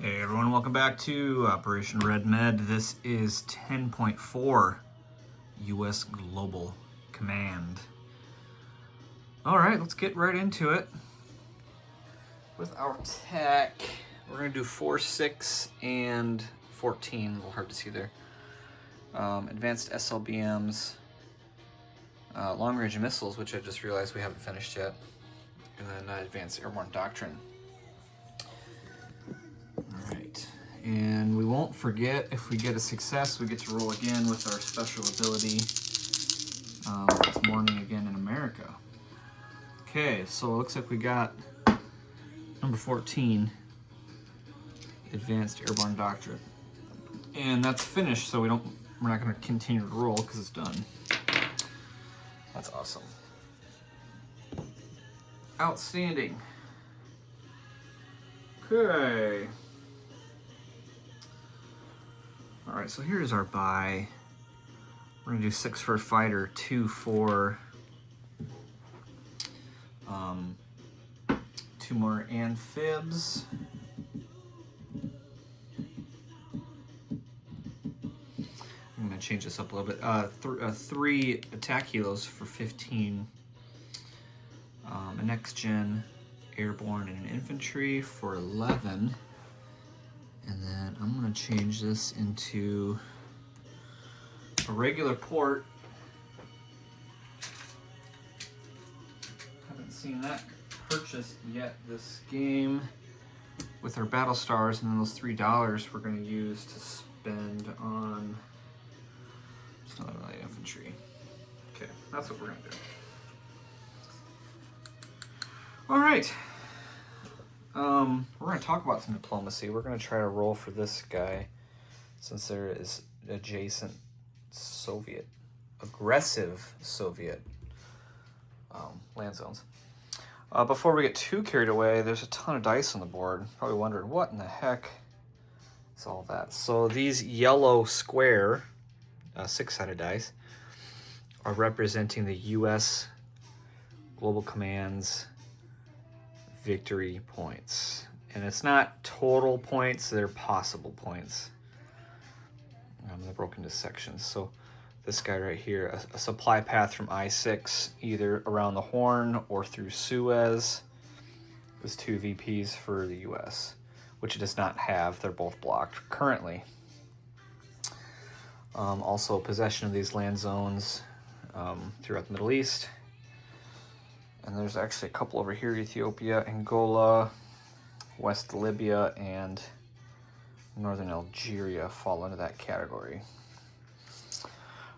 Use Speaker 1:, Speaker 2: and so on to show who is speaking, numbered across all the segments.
Speaker 1: Hey everyone, welcome back to Operation Red Med. This is 10.4 US Global Command. Alright, let's get right into it. With our tech, we're going to do 4, 6, and 14. A little hard to see there. Advanced SLBMs, long-range missiles, which I just realized we haven't finished yet, and then advanced airborne doctrine. Alright, and we won't forget, if we get a success, we get to roll again with our special ability. It's morning again in America. Okay, so it looks like we got number 14, Advanced Airborne Doctrine. And that's finished, so we're not going to continue to roll because it's done. That's awesome. Outstanding. Okay. Alright, so here's our buy. We're going to do 6 for a fighter, 2 for 2 more amphibs. I'm going to change this up a little bit. 3 attack helos for 15. A next-gen airborne and an infantry for 11. And then I'm going to change this into a regular port. Haven't seen that purchased yet this game. With our battle stars, and then those $3 we're going to use to spend on some light infantry. Okay, that's what we're going to do. All right. We're going to talk about some diplomacy. We're going to try to roll for this guy, since there is adjacent Soviet, aggressive Soviet land zones. Before we get too carried away, there's a ton of dice on the board. Probably wondering, what in the heck is all that? So these yellow square, 6-sided dice, are representing the U.S. Global Command's victory points. And it's not total points, they're possible points. They're broken into sections. So this guy right here, a supply path from I-6, either around the Horn or through Suez, is 2 VPs for the US, which it does not have. They're both blocked currently. Also possession of these land zones throughout the Middle East. And there's actually a couple over here: Ethiopia, Angola, West Libya, and northern Algeria fall into that category.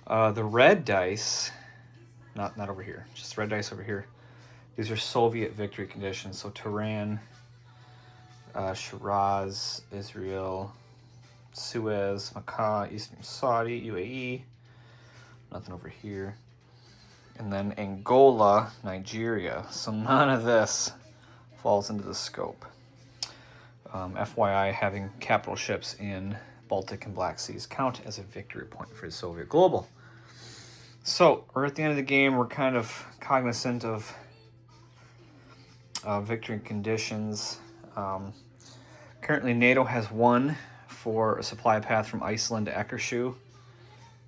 Speaker 1: The red dice, not over here, just red dice over here. These are Soviet victory conditions. So Tehran, Shiraz, Israel, Suez, Makkah, Eastern Saudi, UAE. Nothing over here. And then Angola, Nigeria. So none of this falls into the scope. FYI, having capital ships in Baltic and Black Seas count as a victory point for the Soviet Global. So we're at the end of the game. We're kind of cognizant of victory conditions. Currently, NATO has 1 for a supply path from Iceland to Eckershoe,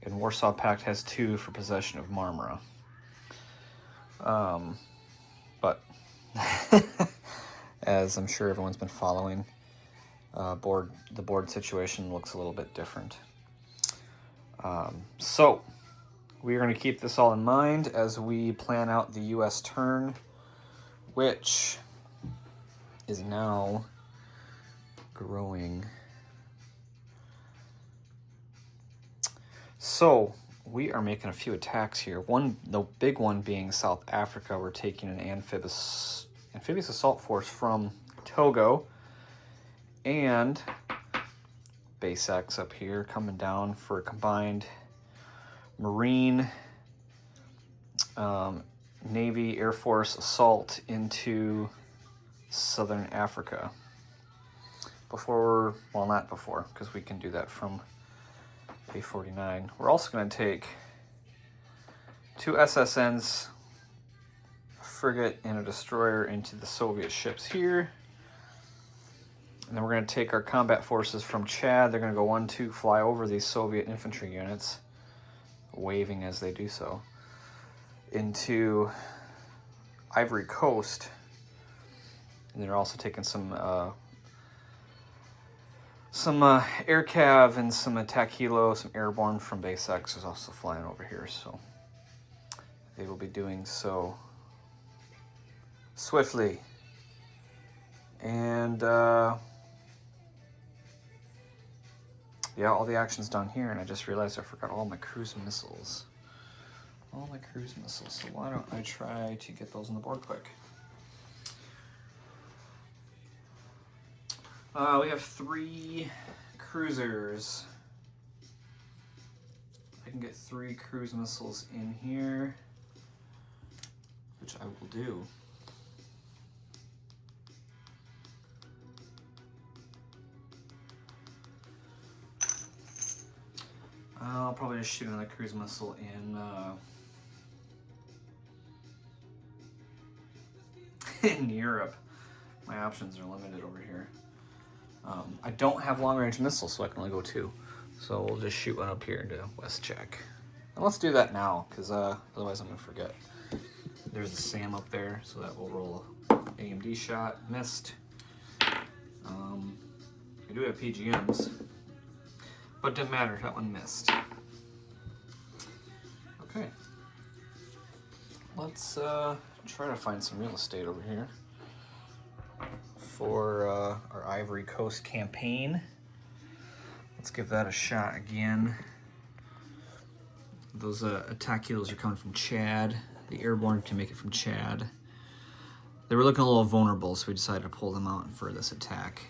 Speaker 1: and Warsaw Pact has 2 for possession of Marmara. But as I'm sure everyone's been following, the board situation looks a little bit different. So we're going to keep this all in mind as we plan out the U.S. turn, which is now growing. So we are making a few attacks here. The big one being South Africa. We're taking an amphibious assault force from Togo, and Base X up here coming down for a combined Marine, Navy, Air Force assault into Southern Africa. Not before, because we can do that from A49. We're also going to take 2 SSNs, a frigate, and a destroyer into the Soviet ships here. And then we're going to take our combat forces from Chad. They're going to go 1-2, fly over these Soviet infantry units, waving as they do so, into Ivory Coast. And they're also taking some air cav and some attack helo, some airborne from base X is also flying over here. So they will be doing so swiftly. And yeah, all the action's down here, and I just realized I forgot all my cruise missiles. All my cruise missiles. So why don't I try to get those on the board quick? We have 3 cruisers. I can get 3 cruise missiles in here, which I will do. I'll probably just shoot another cruise missile in Europe. My options are limited over here. I don't have long-range missiles, so I can only go 2. So we'll just shoot one up here into West Czech. And let's do that now, because otherwise I'm going to forget. There's the SAM up there, so that will roll AMD shot. Missed. I do have PGMs, but it didn't matter. That one missed. Okay. Let's try to find some real estate over here for our Ivory Coast campaign. Let's give that a shot again. Those attack helos are coming from Chad. The airborne can make it from Chad. They were looking a little vulnerable, so we decided to pull them out for this attack.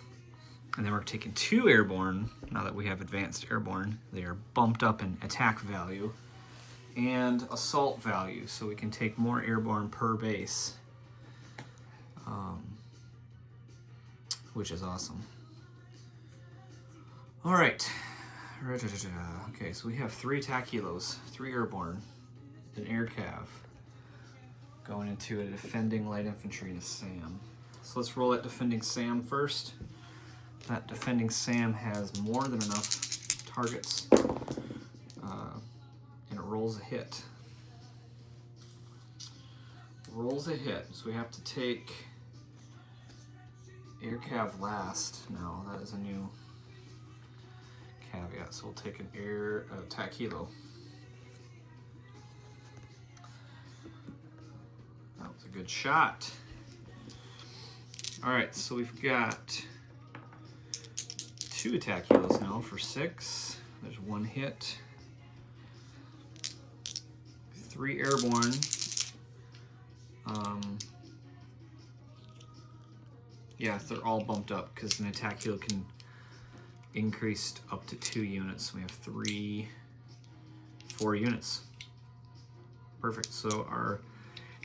Speaker 1: And then we're taking 2 airborne. Now that we have advanced airborne, they are bumped up in attack value and assault value, so we can take more airborne per base, which is awesome. All right. Okay, so we have 3 attack helos, 3 airborne, an air cav, going into a defending light infantry and a SAM. So let's roll that defending SAM first. That defending SAM has more than enough targets, and it rolls a hit. Rolls a hit, so we have to take air cav last. Now that is a new caveat, so we'll take an air attack helo. That was a good shot. All right, so we've got 2 attack helos now for 6. There's 1 hit. 3 airborne. Yeah, they're all bumped up because an attack helo can increase up to 2 units. We have 4 units. Perfect. So our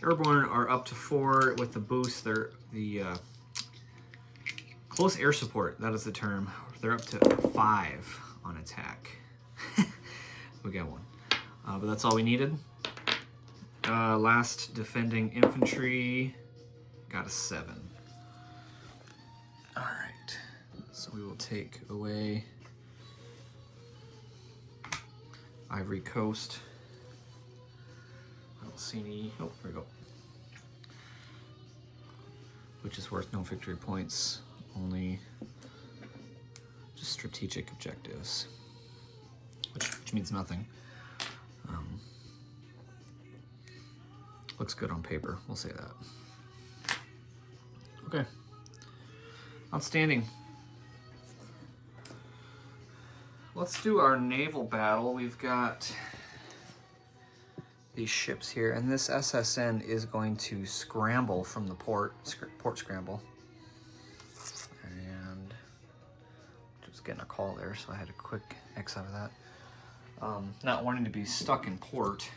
Speaker 1: airborne are up to 4 with the boost. They're the close air support. That is the term. They're up to 5 on attack. We got 1, but that's all we needed. Last defending infantry got a 7. All right, so we will take away Ivory Coast. I don't see any. Oh, there we go. Which is worth no victory points, only just strategic objectives, which means nothing. Looks good on paper, we'll say that. Okay, outstanding. Let's do our naval battle. We've got these ships here, and this SSN is going to scramble from the port scramble. And just getting a call there, so I had a quick X out of that. Not wanting to be stuck in port.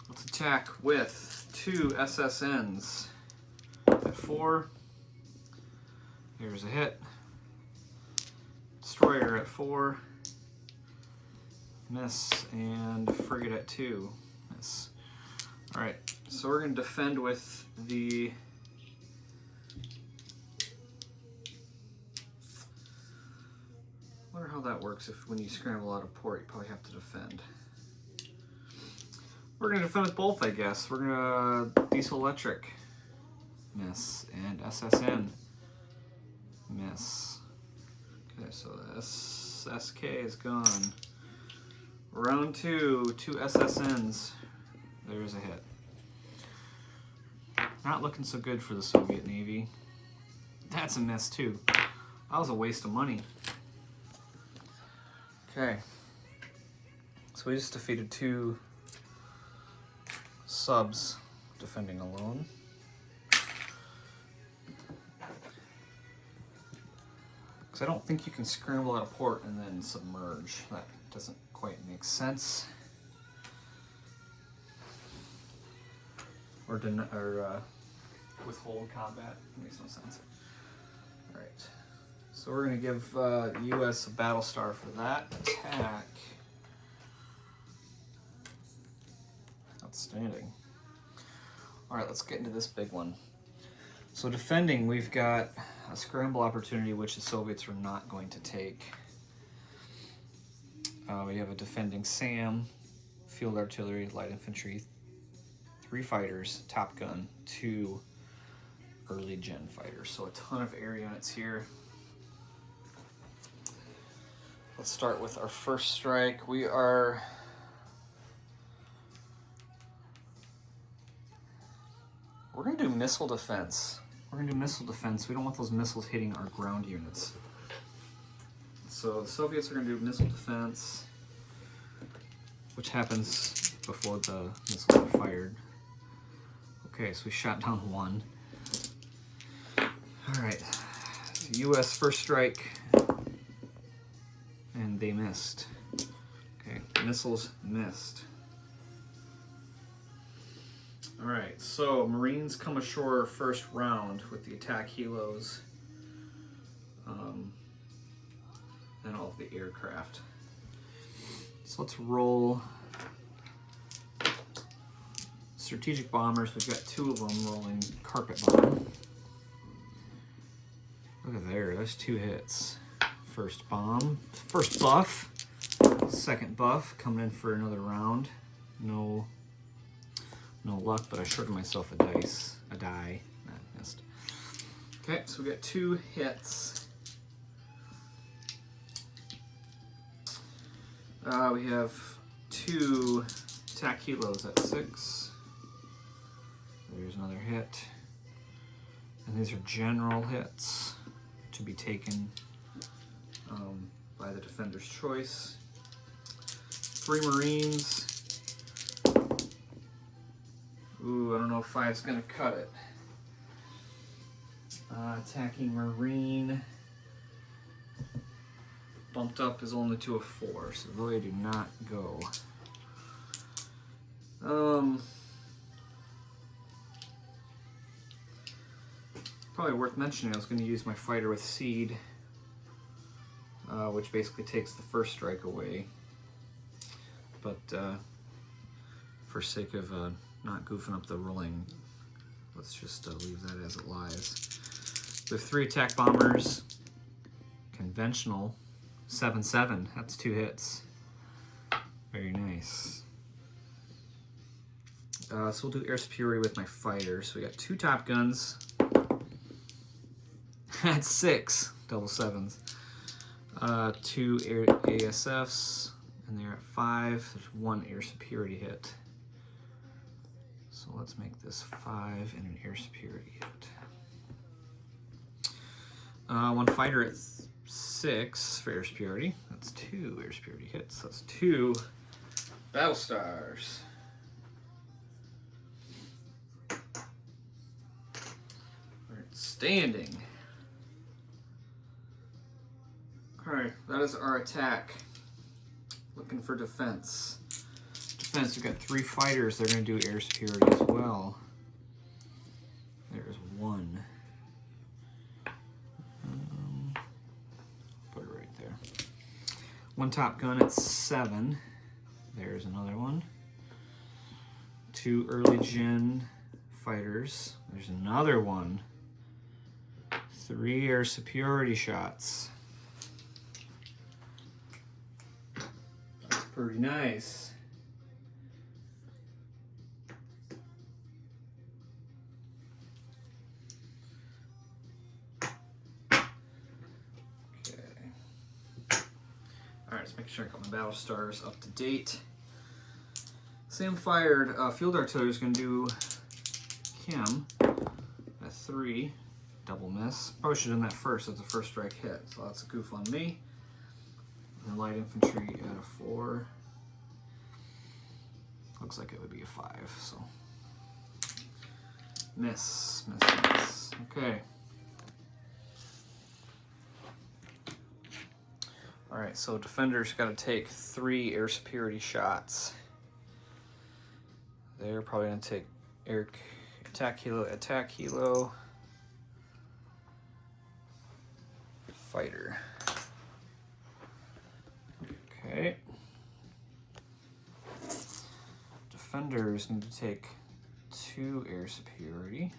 Speaker 1: Let's attack with 2 SSNs at 4. There's a hit. Destroyer at 4. Miss. And frigate at 2. Miss. Alright, so we're going to defend with the how that works. If when you scramble out a port, you probably have to defend. We're gonna defend with both, I guess. We're gonna diesel electric, miss, and SSN, miss. Okay, so the SK is gone. Round 2, 2 SSNs. There's a hit. Not looking so good for the Soviet Navy. That's a miss too. That was a waste of money. Okay. So we just defeated 2 subs defending alone. Because I don't think you can scramble out a port and then submerge. That doesn't quite make sense. Or withhold combat. Makes no sense. Alright. So we're going to give US a battle star for that attack. Outstanding. Alright, let's get into this big one. So defending, we've got a scramble opportunity which the Soviets are not going to take. We have a defending SAM, field artillery, light infantry, 3 fighters, Top Gun, 2 early gen fighters. So a ton of air units here. Let's start with our first strike. We're gonna do missile defense. We don't want those missiles hitting our ground units. So the Soviets are gonna do missile defense, which happens before the missiles are fired. Okay, so we shot down 1. All right, US first strike, and they missed. Okay, missiles missed. All right, so Marines come ashore first round with the attack helos and all of the aircraft. So let's roll strategic bombers. We've got 2 of them rolling carpet bomb. Look at there, there's 2 hits. First bomb, first buff, second buff, coming in for another round. No luck, but I shorted myself a die. That missed. Okay, so we got 2 hits. We have 2 attack helos at 6. There's another hit. And these are general hits to be taken by the defender's choice. 3 Marines. Ooh, I don't know if 5's gonna cut it. Attacking Marine. Bumped up is only to a 4, so really do not go. Probably worth mentioning, I was going to use my fighter with seed, which basically takes the first strike away. But for sake of not goofing up the rolling, let's just leave that as it lies. We have 3 attack bombers, conventional, 7-7. That's 2 hits. Very nice. So we'll do air superiority with my fighter. So we got 2 Top Guns. That's 6 double 7s. 2 air ASFs, and they're at 5. There's 1 air superiority hit. So let's make this 5 and an air superiority hit. 1 fighter at 6 for air superiority. That's 2 air superiority hits. That's 2 battle stars. Outstanding. Alright, that is our attack. Looking for defense. Defense, we've got 3 fighters. They're going to do air superiority as well. There's 1. Put it right there. 1 Top Gun at 7. There's another one. 2 early gen fighters. There's another one. 3 air superiority shots. Pretty nice. Alright, let's make sure I got my battle stars up to date. Sam fired. Field artillery is going to do Kim at 3. Double miss. Probably should have done that first. That's a first strike hit. So that's a goof on me. And light infantry at a 4. Looks like it would be a 5. So miss, miss, miss. Okay. Alright, so defenders got to take 3 air superiority shots. They're probably going to take air attack helo, fighter. Okay. Defenders need to take 2 air superiority.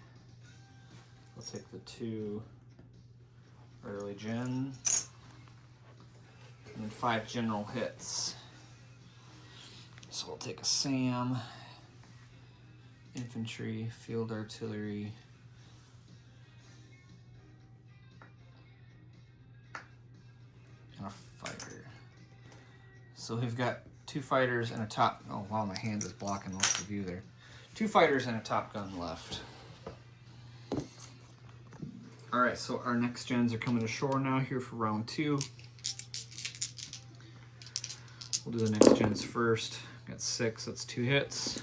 Speaker 1: We'll take the 2 early gen. And 5 general hits. So we'll take a SAM, infantry, field artillery, and a fighter. So we've got 2 fighters and a top. Oh wow, my hand is blocking most of the view there. 2 fighters and a top gun left. All right, so our next gens are coming to shore now here for round 2. We'll do the next gens first. Got 6, that's 2 hits.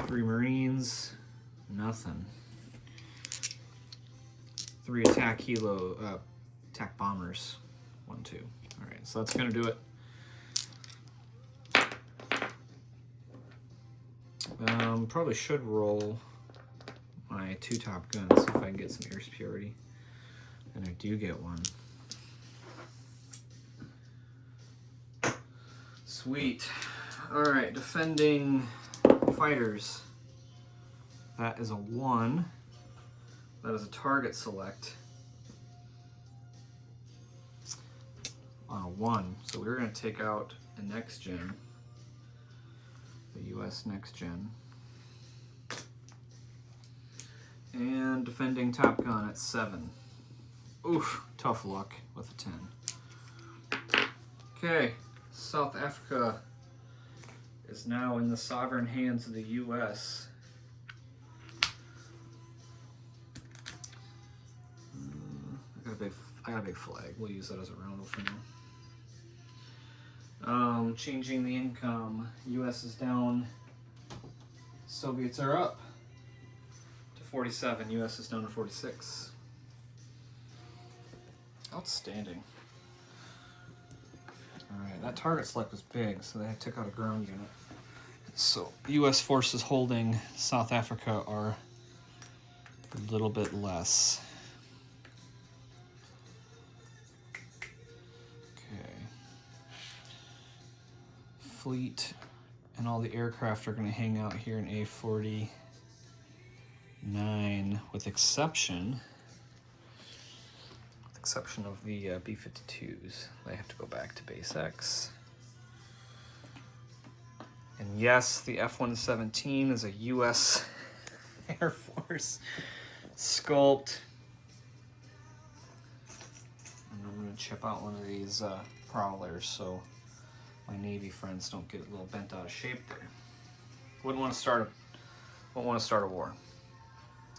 Speaker 1: 3 Marines, nothing. 3 attack helo, attack bombers, 1, 2. All right, so that's gonna do it. Probably should roll my 2 top guns if I can get some air superiority, and I do get one. Sweet. All right, defending fighters. That is a 1. That is a target select on a 1. So we're going to take out a next gen, the US next gen. And defending Top Gun at 7. Oof, tough luck with a 10. Okay. South Africa is now in the sovereign hands of the U.S. I got a big flag. We'll use that as a roundel for now. Changing the income. U.S. is down. Soviets are up to 47. U.S. is down to 46. Outstanding. Alright, that target select was big, so they took out a ground unit. So, U.S. forces holding South Africa are a little bit less. Okay. Fleet and all the aircraft are going to hang out here in A49, with exception of the B-52s. They have to go back to base X. And yes, the F-117 is a U.S. Air Force sculpt. And I'm going to chip out one of these prowlers so my Navy friends don't get a little bent out of shape there. Wouldn't want to start a war.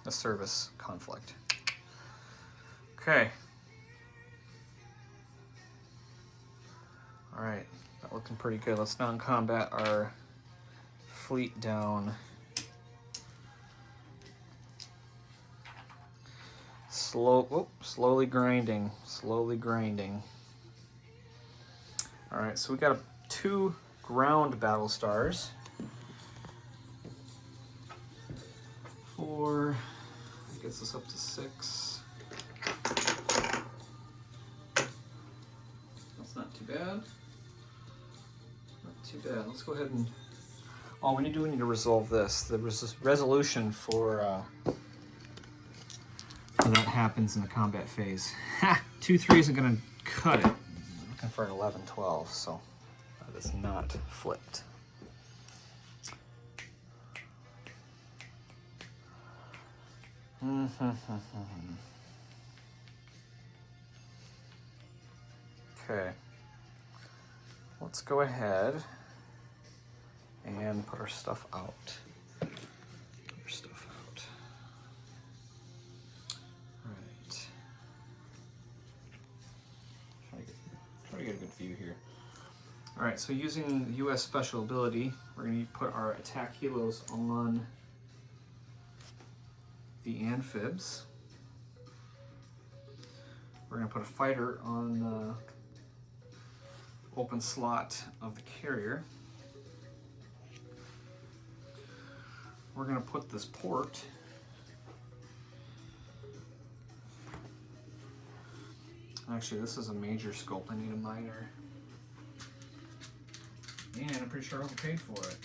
Speaker 1: A service conflict. Okay. Alright, that looking pretty good. Let's non-combat our fleet down. Slowly grinding. Alright, so we got 2 ground battle stars. 4, gets us up to 6. That's not too bad. Not too bad. Let's go ahead and... Oh, we need to resolve this. The resolution for that happens in the combat phase. Ha! 2-3 isn't going to cut it. I'm looking for an 11-12, so that is not flipped. Okay, let's go ahead and put our stuff out. Right. Try to get a good view here. All right, so using the US special ability, we're going to put our attack helos on the amphibs. We're going to put a fighter on the open slot of the carrier. We're going to put this port actually, this is a major scope. I need a minor. And I'm pretty sure I overpaid for it.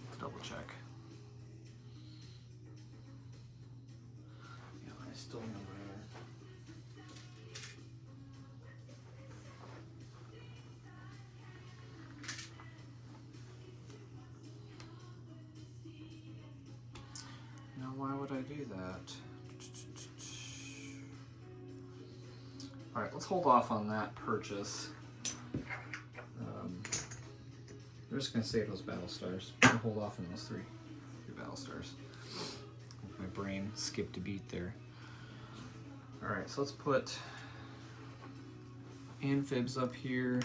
Speaker 1: Let's double check. Yeah, I still remember it. Now, why would I do that? All right, let's hold off on that purchase. We're just gonna save those battle stars. I'll hold off on those three battle stars. My brain skipped a beat there. All right, so let's put amphibs up here.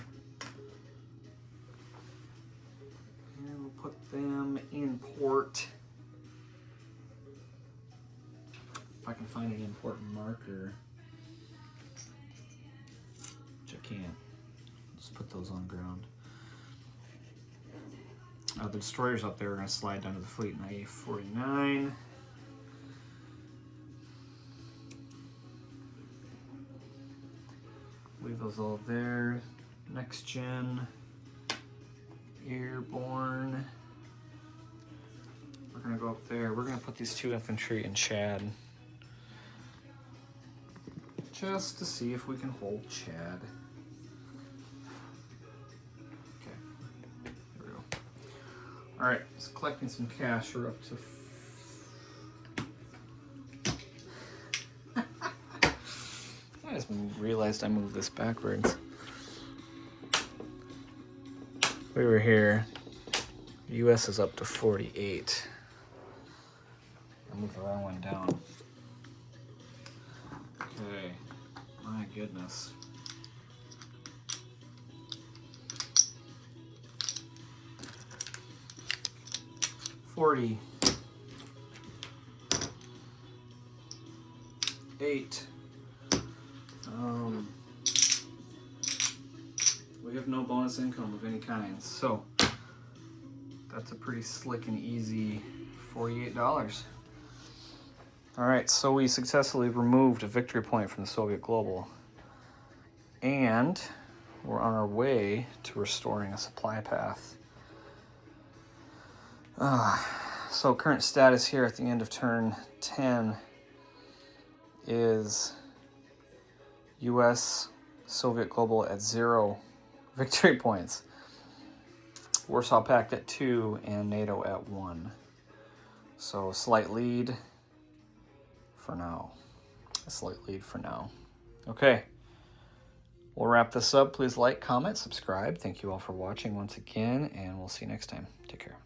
Speaker 1: And we'll put them in port. If I can find an important marker. Which I can't. Just put those on ground. The destroyers up there are going to slide down to the fleet in A49. Leave those all there. Next gen. Airborne. We're going to go up there. We're going to put these 2 infantry in Chad. Just to see if we can hold Chad. All right, so collecting some cash. We're up to. I just realized I moved this backwards. We were here. The US is up to 48. I moved the wrong one down. Okay, my goodness. $48. We have no bonus income of any kind, so that's a pretty slick and easy $48. All right, so we successfully removed a victory point from the Soviet Global, and we're on our way to restoring a supply path. So current status here at the end of turn 10 is US Soviet Global at 0 victory points, Warsaw Pact at 2, and NATO at 1. So slight lead for now. A slight lead for now. Okay, we'll wrap this up. Please like, comment, subscribe. Thank you all for watching once again, and we'll see you next time. Take care.